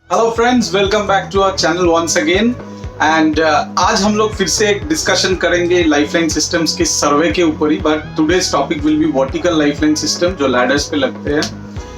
Hello friends, welcome back to our channel once again. And आज हम लोग फिर से एक डिस्कशन करेंगे लाइफलाइन सिस्टम्स के सर्वे के ऊपर ही, but today's topic will be vertical lifeline system जो लैडर्स पे लगते हैं।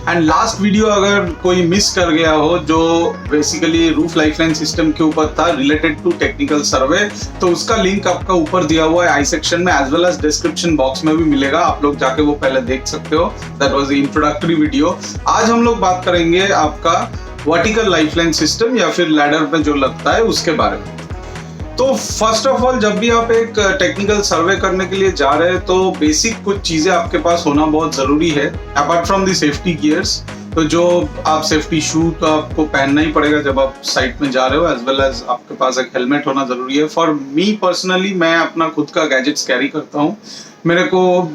एंड लास्ट वीडियो अगर कोई मिस कर गया हो जो बेसिकली रूफ लाइफलाइन सिस्टम के ऊपर था रिलेटेड टू टेक्निकल सर्वे, तो उसका लिंक आपका ऊपर दिया हुआ है आई सेक्शन में, as well as description box में भी मिलेगा। आप लोग जाके वो पहले देख सकते हो। That was the introductory video. आज हम लोग बात करेंगे आपका वर्टिकल लाइफलाइन सिस्टम या फिर लैडर पे जो लगता है उसके बारे में। तो फर्स्ट ऑफ ऑल, जब भी आप एक टेक्निकल सर्वे करने के लिए जा रहे हैं तो बेसिक कुछ चीजें आपके पास होना बहुत जरूरी है। Apart from the safety gears, तो जो आप सेफ्टी शू तो आपको पहनना ही पड़ेगा जब आप साइट में जा रहे हो, एज वेल एज आपके पास एक हेलमेट होना जरूरी है। फॉर मी पर्सनली, मैं अपना खुद का गैजेट्स कैरी करता हूँ। मेरे को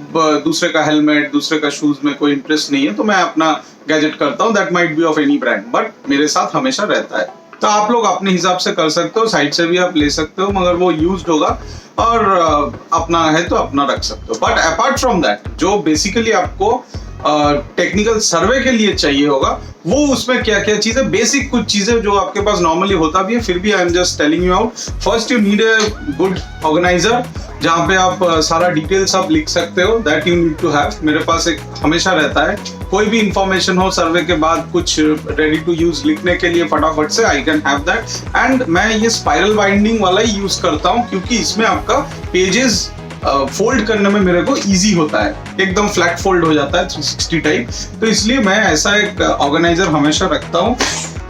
दूसरे का हेलमेट, दूसरे का शूज में कोई इंटरेस्ट नहीं है, तो मैं अपना गैजेट करता हूँ। That might be of any brand, but मेरे साथ हमेशा रहता है। तो आप लोग अपने हिसाब से कर सकते हो, साइड से भी आप ले सकते हो, मगर वो यूज्ड होगा और अपना है तो अपना रख सकते हो। बट अपार्ट फ्रॉम दैट, जो बेसिकली आपको टेक्निकल सर्वे के लिए चाहिए होगा, वो उसमें क्या क्या चीजें, बेसिक कुछ चीजें जो आपके पास नॉर्मली होता भी है, फिर भी I am just telling you out. First, you need a good organiser जहाँ पे आप सारा डिटेल्स आप लिख सकते हो। That you need to have. मेरे पास एक हमेशा रहता है, कोई भी इंफॉर्मेशन हो सर्वे के बाद कुछ रेडी टू यूज लिखने के लिए फटाफट से I can have that. And मैं ये स्पाइरल बाइंडिंग वाला ही यूज करता हूँ क्योंकि इसमें आपका पेजेस फोल्ड करने में मेरे को इजी होता है, एकदम फ्लैट फोल्ड हो जाता है 360 टाइप। तो इसलिए मैं ऐसा एक ऑर्गेनाइजर हमेशा रखता हूँ।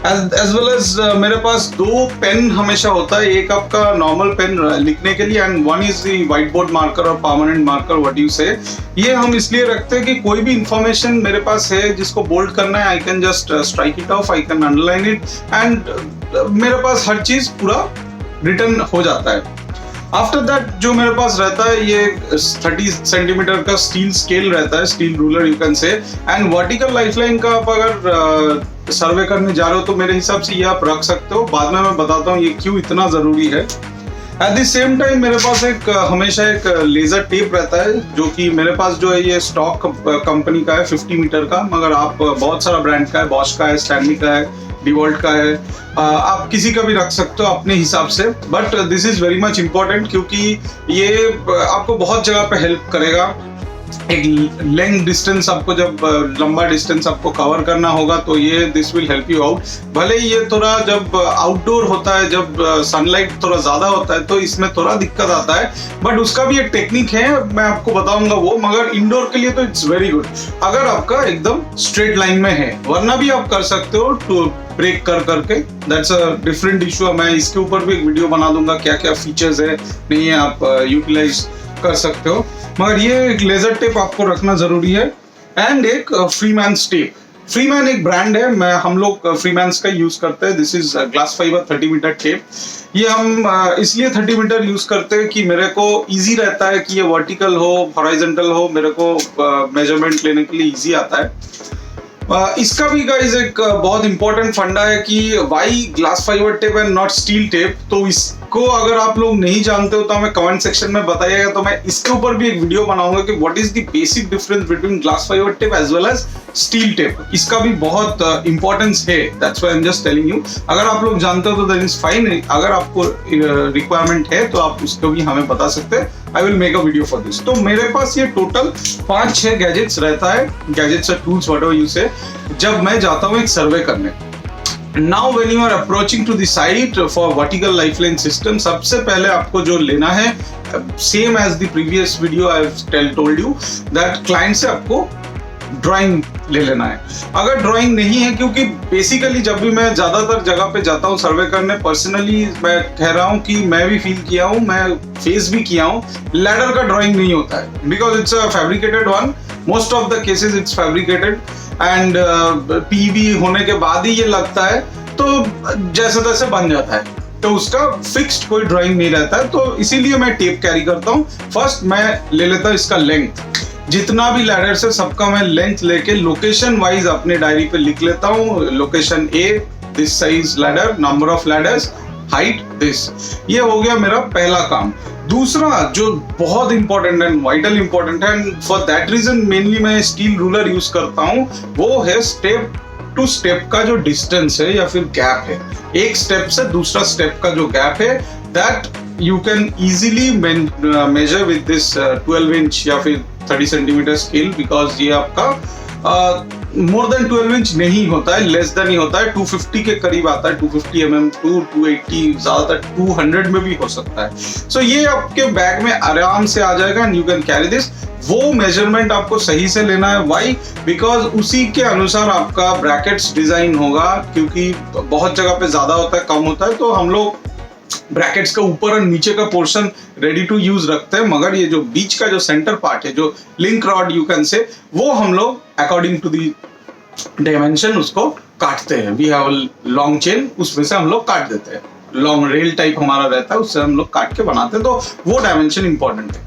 एज वेल एज मेरे पास 2 पेन हमेशा होता है। एक आपका नॉर्मल पेन लिखने के लिए and one is the white board marker और परमानेंट मार्कर, व्हाट यू से। ये हम इसलिए रखते हैं कि कोई भी इंफॉर्मेशन मेरे पास है जिसको बोल्ड करना है, I can just strike it of, I can underline it, and मेरे पास हर चीज पूरा रिटर्न हो जाता है। आफ्टर दैट जो मेरे पास रहता है, ये 30 सेंटीमीटर का स्टील स्केल रहता है, steel ruler you can say. And vertical lifeline का आप अगर सर्वे करने जा रहे हो तो मेरे हिसाब से ये आप रख सकते हो। बाद में मैं बताता हूँ ये क्यों इतना जरूरी है। एट द सेम टाइम मेरे पास हमेशा एक लेजर टेप रहता है, जो कि मेरे पास जो है ये स्टॉक कंपनी का है 50 मीटर का, मगर आप बहुत सारा ब्रांड का है, बॉश का है, स्टैनली का है, डिवॉल्ट का है, आप किसी का भी रख सकते हो अपने हिसाब से। But this is very much important क्योंकि ये आपको बहुत जगह पे हेल्प करेगा। एक लेंथ डिस्टेंस आपको, जब लंबा डिस्टेंस आपको कवर करना होगा तो ये this will help you out. भले ही ये थोड़ा जब आउटडोर होता है, जब सनलाइट थोड़ा ज्यादा होता है तो इसमें थोड़ा दिक्कत आता है, बट उसका भी एक टेक्निक है, मैं आपको बताऊंगा वो। मगर इंडोर के लिए तो इट्स वेरी गुड अगर आपका एकदम स्ट्रेट लाइन में है, वरना भी आप कर सकते हो टू ब्रेक कर करके। That's a different issue. मैं इसके ऊपर भी एक वीडियो बना दूंगा, क्या क्या फीचर्स है नहीं है, आप यूटिलाइज कर सकते हो। मगर ये एक लेजर टेप आपको रखना जरूरी है। एंड एक फ्रीमैन्स टेप। फ्रीमैन एक ब्रांड है, हम लोग फ्रीमैन्स का यूज करते हैं। This is glass fibre 30 metre tape. ये हम इसलिए 30 मीटर यूज करते हैं कि मेरे को इजी रहता है कि ये वर्टिकल हो, हॉरिजॉन्टल हो, मेरे को मेजरमेंट लेने के लिए इजी आता है। इसका भी गाइस एक बहुत इंपॉर्टेंट फंडा है कि why glass fibre tape and not steel tape. तो इसको अगर आप लोग नहीं जानते हो तो हमें कमेंट सेक्शन में बताइएगा, तो मैं इसके ऊपर भी एक वीडियो बनाऊंगा कि what is the basic difference between glass fibre tape as well as steel tape. इसका भी बहुत इंपॉर्टेंस है। That's why I am just telling you. अगर आप लोग जानते हो तो दैट इज फाइन, अगर आपको रिक्वायरमेंट है तो आप उसको भी हमें बता सकते हैं। I will make a video for this. तो मेरे पास ये टोटल 5-6 गैजेट्स रहता है, गैजेट्स और टूल्स व्हाटएवर यू से, जब मैं जाता हूँ एक सर्वे करने। Now when you are approaching to the site for vertical lifeline system, सबसे पहले आपको जो लेना है, same as the previous video I have told you that client से आपको ड्राइंग ले लेना है। अगर ड्राइंग नहीं है, क्योंकि बेसिकली जब भी मैं ज्यादातर जगह पे जाता हूँ सर्वे करने, पर्सनली मैं कह रहा हूँ कि मैं भी फील किया हूँ, मैं फेस भी किया हूँ, लैडर का ड्राइंग नहीं होता है because it's a fabricated one. Most of the cases it's fabricated and PV होने के बाद ही ये लगता है, तो जैसे तैसे बन जाता है, तो उसका फिक्स्ड कोई ड्राइंग नहीं रहता है। तो इसीलिए मैं टेप कैरी करता हूँ। फर्स्ट मैं ले लेता हूँ इसका लेंथ, जितना भी लैडर्स है सबका मैं लेंथ लेके लोकेशन वाइज अपने डायरी पे लिख लेता हूँ। Location A this size ladder, number of ladders, height this. ये हो गया मेरा पहला काम। दूसरा जो बहुत इंपॉर्टेंट एंड वाइटल इंपॉर्टेंट है, and for that reason mainly मैं स्टील रूलर यूज करता हूँ, वो है स्टेप टू स्टेप का जो डिस्टेंस है या फिर गैप है, एक स्टेप से दूसरा स्टेप का जो गैप है, that you can easily measure with this 12 inch या फिर 30 सेंटीमीटर स्केल, बिकॉज ये आपका मोर देन 12 इंच नहीं होता है, लेस देन ही होता है, 250 के करीब आता है, 250 mm टू 280, ज्यादातर 200 में भी हो सकता है। सो ये आपके बैग में आराम से आ जाएगा and you can carry this. वो मेजरमेंट आपको सही से लेना है, व्हाई? बिकॉज उसी के अनुसार आपका ब्रैकेट्स डिजाइन होगा, क्योंकि बहुत जगह पे ज्यादा होता है कम होता है, तो हम लोग ब्रैकेट्स का ऊपर और नीचे का पोर्शन रेडी टू यूज रखते हैं, मगर ये जो बीच का जो सेंटर पार्ट है, जो link rod you can say, वो हम लोग अकॉर्डिंग टू दी डायमेंशन उसको काटते हैं। वी हैव लॉन्ग चेन, उसमें से हम लोग काट देते हैं, लॉन्ग रेल टाइप हमारा रहता है, उससे हम लोग काट के बनाते हैं, तो वो डायमेंशन इंपॉर्टेंट है।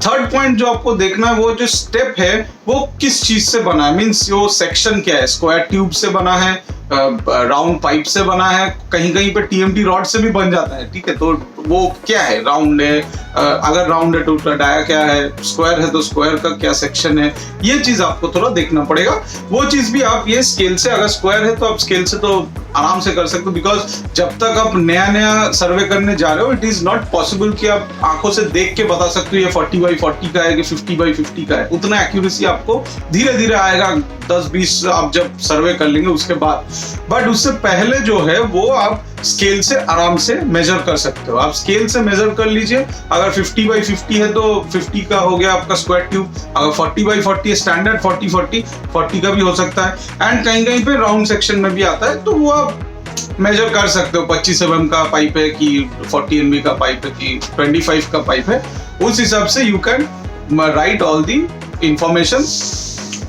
थर्ड पॉइंट जो आपको देखना है, वो जो स्टेप है वो किस चीज से बना है, मीन्स जो सेक्शन क्या है, स्क्वायर ट्यूब से बना है, राउंड पाइप से बना है, कहीं कहीं पे टीएमटी रॉड से भी बन जाता है, ठीक है, तो वो क्या है, राउंड है, अगर राउंड है तो डाया क्या है, स्क्वायर है तो स्क्वायर का क्या सेक्शन है, ये चीज आपको थोड़ा देखना पड़ेगा। वो चीज भी आप ये स्केल से, अगर स्क्वायर है तो आप स्केल से तो आराम से कर सकते हो, बिकॉज जब तक आप नया नया सर्वे करने जा रहे हो, इट इज नॉट पॉसिबल कि आप आंखों से देख के बता सकते हो ये 40x40 का है कि 50x50 का है। उतना एक्यूरेसी आपको धीरे धीरे आएगा, 10-20 आप जब सर्वे कर लेंगे उसके बाद। बट उससे पहले जो है वो आप स्केल से आराम से मेजर कर सकते हो। आप स्केल से मेजर कर लीजिए, अगर 50x50 है तो 50 का हो गया आपका स्क्वायर ट्यूब, अगर 40x40 है, स्टैंडर्ड 40 का भी हो सकता है, एंड कहीं कहीं पे राउंड सेक्शन में भी आता है, तो वो आप मेजर कर सकते हो, 25 mm का पाइप है कि 40 mm का पाइप है कि 25 का पाइप है, उस हिसाब से you can write all the information.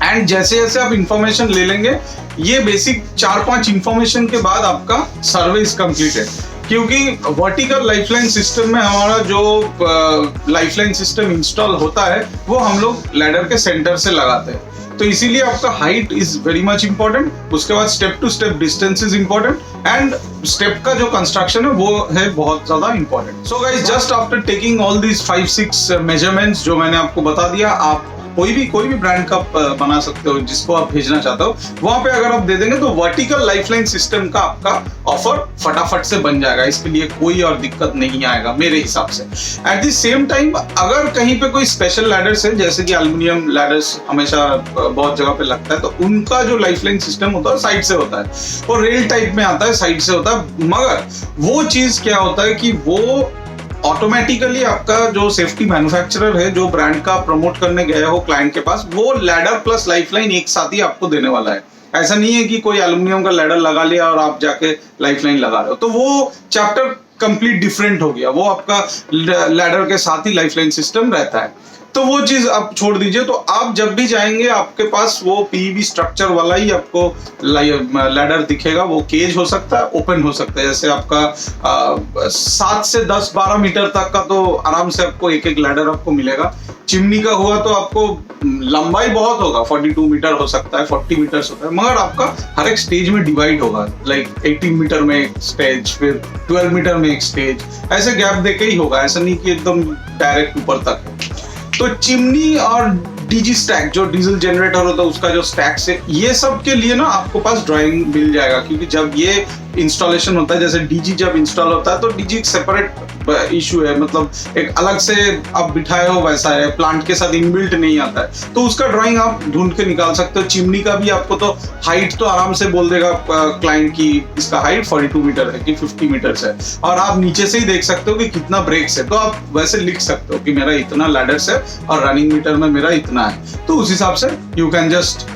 And जैसे जैसे आप इंफॉर्मेशन ले लेंगे, ये बेसिक 4-5 इंफॉर्मेशन के बाद आपका सर्वे इज कंप्लीटेड, क्योंकि वर्टिकल लाइफलाइन सिस्टम में हमारा जो लाइफलाइन सिस्टम इंस्टॉल होता है वो हम लोग लैडर के सेंटर से लगाते हैं, तो इसीलिए आपका height is very much important. उसके बाद step to step distance is important, and step का जो कंस्ट्रक्शन है वो है बहुत ज्यादा important. So guys, just after taking all these 5-6 measurements जो मैंने आपको बता दिया, आप कोई भी ब्रांड का बना सकते हो जिसको आप भेजना चाहते हो, वहां पे अगर आप दे देंगे तो वर्टिकल लाइफलाइन सिस्टम का आपका ऑफर फटाफट से बन जाएगा, इसके लिए कोई और दिक्कत नहीं आएगा मेरे हिसाब से। एट द सेम टाइम, अगर कहीं पे कोई स्पेशल लैडर्स है, जैसे कि एल्युमिनियम लैडर्स हमेशा बहुत जगह पे लगता है, तो उनका जो लाइफलाइन सिस्टम होता है साइड से होता है, और रेल टाइप में आता है, साइड से होता है, मगर वो चीज क्या होता है कि वो ऑटोमेटिकली आपका जो सेफ्टी मैन्युफैक्चरर है, जो ब्रांड का प्रमोट करने गया हो क्लाइंट के पास, वो लैडर प्लस लाइफलाइन एक साथ ही आपको देने वाला है। ऐसा नहीं है कि कोई एल्युमिनियम का लैडर लगा लिया और आप जाके लाइफलाइन लगा रहे हो, तो वो चैप्टर कंप्लीट डिफरेंट हो गया, वो आपका लैडर के साथ ही लाइफलाइन सिस्टम रहता है, तो वो चीज आप छोड़ दीजिए। तो आप जब भी जाएंगे आपके पास वो पीईवी स्ट्रक्चर वाला ही आपको लैडर दिखेगा, वो केज हो सकता है, ओपन हो सकता है, जैसे आपका 7 से 10-12 मीटर तक का तो आराम से आपको एक एक लैडर आपको मिलेगा। चिमनी का हुआ तो आपको लंबाई बहुत होगा, 42 मीटर हो सकता है, 40 मीटर होता है, मगर आपका हर एक स्टेज में डिवाइड होगा, लाइक 18 मीटर में एक स्टेज, फिर 12 मीटर में एक स्टेज, ऐसे गैप देके ही होगा, ऐसा नहीं कि एकदम डायरेक्ट ऊपर तक है। तो चिमनी और डीजी स्टैक, जो डीजल जनरेटर होता है उसका जो स्टैक से, ये सब के लिए ना आपको पास ड्राइंग मिल जाएगा, क्योंकि जब ये इंस्टॉलेशन होता है, जैसे डीजी जब इंस्टॉल होता है तो डीजी एक सेपरेट इशू है, मतलब एक अलग से आप बिठाए हो वैसा है, प्लांट के साथ इनबिल्ट नहीं आता है, तो उसका ड्राइंग आप ढूंढ के निकाल सकते हो। चिमनी का भी आपको तो हाइट तो आराम से बोल देगा क्लाइंट की, इसका हाइट 42 मीटर है कि 50 मीटर है, और आप नीचे से ही देख सकते हो कि कितना ब्रेक्स है, तो आप वैसे लिख सकते हो कि मेरा इतना लैडर्स है और रनिंग मीटर में मेरा इतना है, तो उस हिसाब से you can just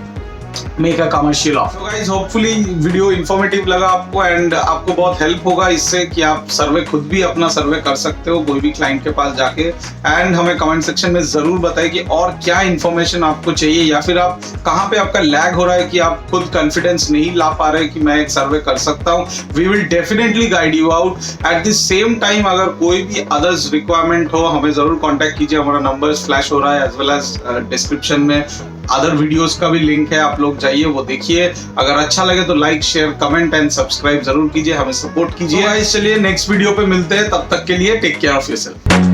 make a commercial of. तो गाइस, होपफुली वीडियो इंफॉर्मेटिव लगा आपको, एंड आपको बहुत हेल्प होगा इससे कि आप सर्वे खुद भी अपना सर्वे कर सकते हो कोई भी क्लाइंट के पास जाके। एंड हमें कमेंट सेक्शन में जरूर बताएं कि और क्या इंफॉर्मेशन आपको चाहिए, या फिर आप कहाँ पे आपका लैग हो रहा है कि आप खुद कॉन्फिडेंस नहीं ला पा रहे कि मैं एक सर्वे कर सकता हूँ। We will definitely guide you out. At the same time, अगर कोई भी अदर्स रिक्वायरमेंट हो, हमें जरूर कॉन्टेक्ट कीजिए, हमारा नंबर फ्लैश हो रहा है, एज वेल एज डिस्क्रिप्शन में अदर वीडियोस का भी लिंक है, आप लोग जाइए वो देखिए। अगर अच्छा लगे तो like, share, comment and subscribe जरूर कीजिए, हमें सपोर्ट कीजिए। चलिए नेक्स्ट वीडियो पे मिलते हैं, तब तक के लिए टेक केयर ऑफ योरसेल्फ।